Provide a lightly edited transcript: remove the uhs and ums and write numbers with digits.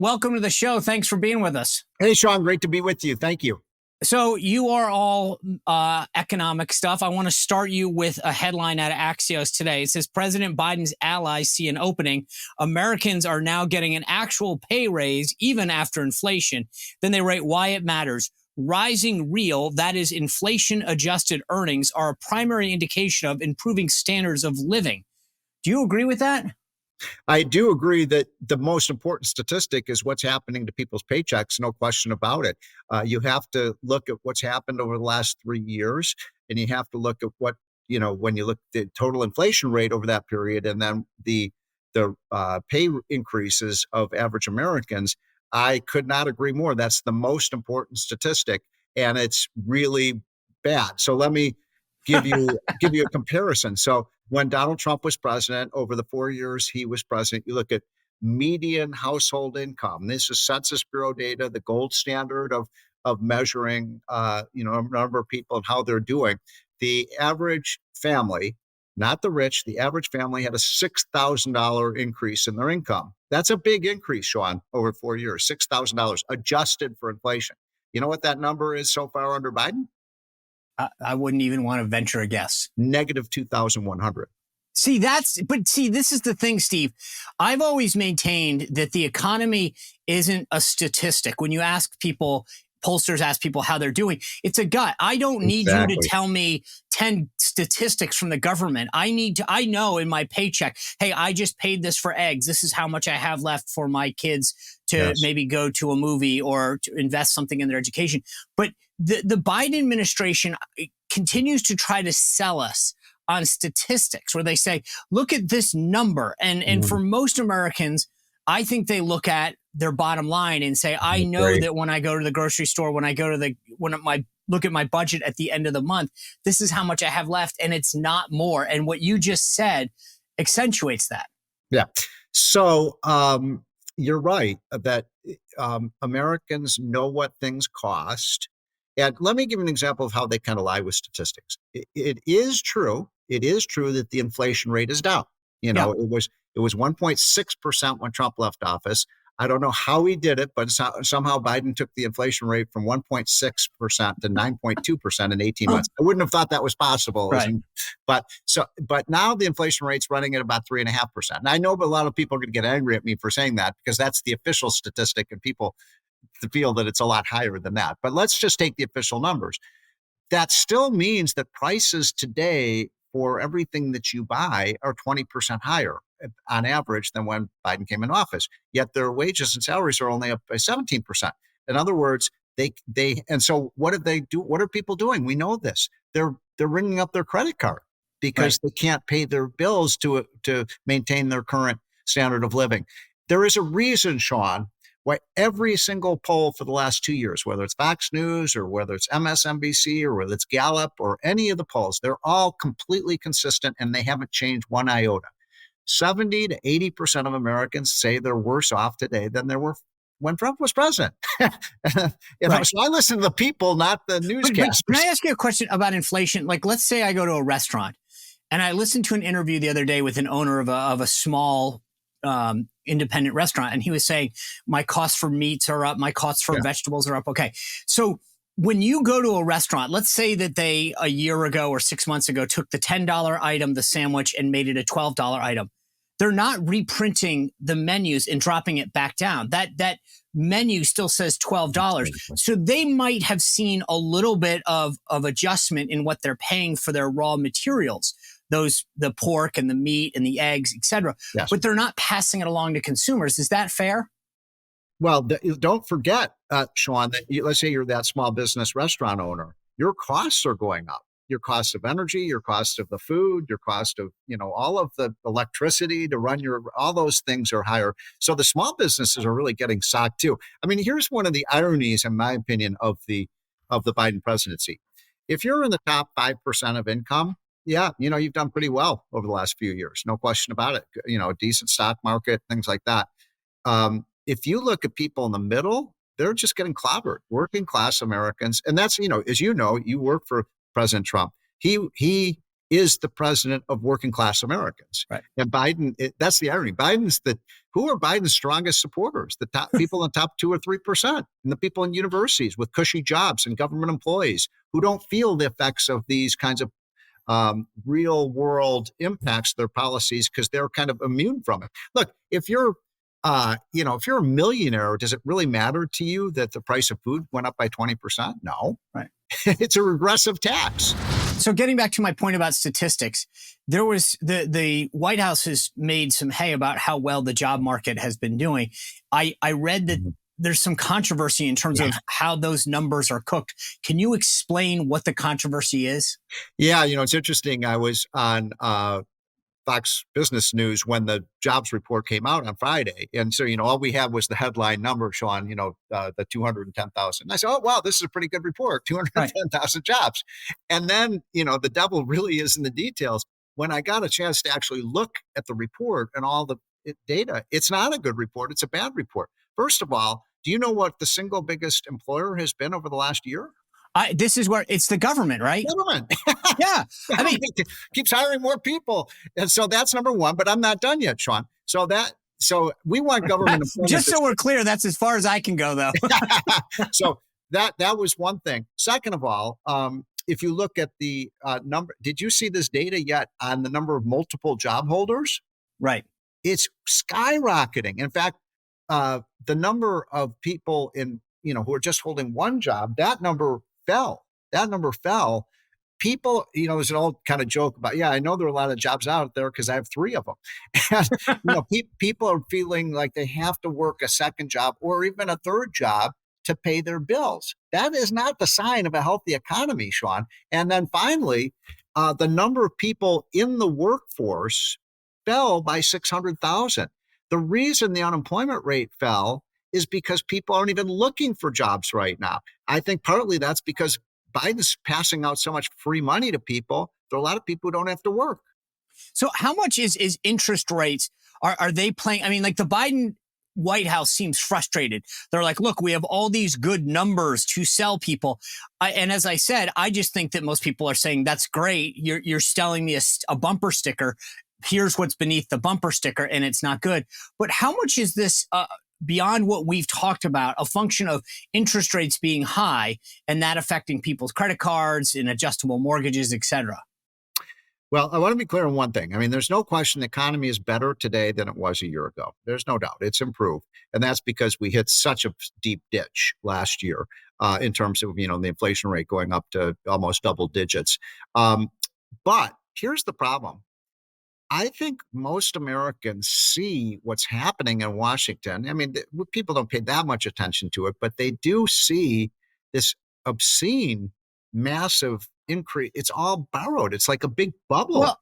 welcome to the show. Thanks for being with us. Hey, Sean, great to be with you. Thank you. So you are all economic stuff. I want to start you with a headline out of Axios today. It says President Biden's allies see an opening. Americans are now getting an actual pay raise even after inflation. Then they write why it matters. Rising real, that is inflation-adjusted earnings, are a primary indication of improving standards of living. Do you agree with that? I do agree that the most important statistic is what's happening to people's paychecks, no question about it. You have to look at what's happened over the last 3 years, and you have to look at what, when you look at the total inflation rate over that period, and then the pay increases of average Americans. I could not agree more. That's the most important statistic, and it's really bad. So let me give you a comparison. So when Donald Trump was president, over the 4 years he was president, you look at median household income. This is Census Bureau data, the gold standard of measuring, a number of people and how they're doing. The average family, not the rich, the average family had a $6,000 increase in their income. That's a big increase, Sean, over 4 years, $6,000 adjusted for inflation. You know what that number is so far under Biden? I wouldn't even want to venture a guess. Negative 2,100. This is the thing, Steve. I've always maintained that the economy isn't a statistic. When you ask people, pollsters ask people how they're doing, it's a gut. I don't need you to tell me 10 statistics from the government. I know in my paycheck, hey, I just paid this for eggs. This is how much I have left for my kids to maybe go to a movie or to invest something in their education. But the Biden administration continues to try to sell us on statistics where they say, look at this number. And for most Americans, I think they look at their bottom line and say, I know that when I go to the grocery store, when I look at my budget at the end of the month, this is how much I have left, and it's not more. And what you just said accentuates that. Yeah. So you're right that Americans know what things cost. And let me give you an example of how they kind of lie with statistics. It is true that the inflation rate is down. It was 1.6% when Trump left office. I don't know how he did it, but somehow Biden took the inflation rate from 1.6% to 9.2% in 18 months. I wouldn't have thought that was possible. Right. But now the inflation rate's running at about 3.5%. And I know a lot of people are going to get angry at me for saying that because that's the official statistic and people feel that it's a lot higher than that. But let's just take the official numbers. That still means that prices today for everything that you buy are 20% higher on average than when Biden came in office. Yet their wages and salaries are only up by 17%. In other words, and so what did they do? What are people doing? We know this. They're ringing up their credit card because they can't pay their bills to maintain their current standard of living. There is a reason, Sean, why every single poll for the last 2 years, whether it's Fox News or whether it's MSNBC or whether it's Gallup or any of the polls, they're all completely consistent and they haven't changed one iota. 70 to 80% of Americans say they're worse off today than they were when Trump was president. So I listen to the people, not the newscasters. Can I ask you a question about inflation? Like, let's say I go to a restaurant and I listened to an interview the other day with an owner of a small independent restaurant. And he was saying, my costs for meats are up. My costs for vegetables are up. Okay. So when you go to a restaurant, let's say that they a year ago or 6 months ago took the $10 item, the sandwich, and made it a $12 item. They're not reprinting the menus and dropping it back down. That menu still says $12. So they might have seen a little bit of adjustment in what they're paying for their raw materials. The pork and the meat and the eggs, et cetera. Yes. But they're not passing it along to consumers. Is that fair? Well, don't forget, Sean, that let's say you're that small business restaurant owner. Your costs are going up. Your cost of energy, your cost of the food, your cost of, all of the electricity to run all those things are higher. So the small businesses are really getting socked too. I mean, here's one of the ironies, in my opinion, of the Biden presidency. If you're in the top 5% of income, you've done pretty well over the last few years. No question about it. A decent stock market, things like that. If you look at people in the middle, they're just getting clobbered. Working class Americans. And that's, as you know, you work for President Trump. He is the president of working class Americans. Right. And Biden, that's the irony. Who are Biden's strongest supporters? The top people in the top 2 or 3%, and the people in universities with cushy jobs and government employees who don't feel the effects of these kinds of real world impacts their policies because they're kind of immune from it. Look, if you're if you're a millionaire, does it really matter to you that the price of food went up by 20%? No. Right. It's a regressive tax. So getting back to my point about statistics, there was the White House has made some hay about how well the job market has been doing. I read that there's some controversy in terms of how those numbers are cooked. Can you explain what the controversy is? Yeah, it's interesting. I was on Fox Business News when the jobs report came out on Friday. And so, all we had was the headline number, Sean, the 210,000. I said, oh, wow, this is a pretty good report, 210,000 jobs. And then, the devil really is in the details. When I got a chance to actually look at the report and all the data, it's not a good report. It's a bad report. First of all, do you know what the single biggest employer has been over the last year? This is where it's the government, right? Government. Yeah. I mean, keeps hiring more people. And so that's number one, but I'm not done yet, Sean. So we want government just so we're clear, that's as far as I can go, though. So that was one thing. Second of all, if you look at the number, did you see this data yet on the number of multiple job holders? Right. It's skyrocketing. In fact, the number of people who are just holding one job, that number fell. People, there's an old kind of joke about, I know there are a lot of jobs out there because I have 3 of them. And, people are feeling like they have to work a second job or even a third job to pay their bills. That is not the sign of a healthy economy, Sean. And then finally, the number of people in the workforce fell by 600,000. The reason the unemployment rate fell is because people aren't even looking for jobs right now. I think partly that's because Biden's passing out so much free money to people. There are a lot of people who don't have to work. So how much is interest rates? Are they playing? I mean, like the Biden White House seems frustrated. They're like, look, we have all these good numbers to sell people. And as I said, I just think that most people are saying, that's great. You're selling me a bumper sticker. Here's what's beneath the bumper sticker, and it's not good. But how much is this beyond what we've talked about, a function of interest rates being high and that affecting people's credit cards and adjustable mortgages, et cetera? Well, I want to be clear on one thing. I mean, there's no question the economy is better today than it was a year ago. There's no doubt. It's improved. And that's because we hit such a deep ditch last year in terms of, the inflation rate going up to almost double digits. But here's the problem. I think most Americans see what's happening in Washington. I mean, people don't pay that much attention to it, but they do see this obscene, massive increase. It's all borrowed. It's like a big bubble. Well,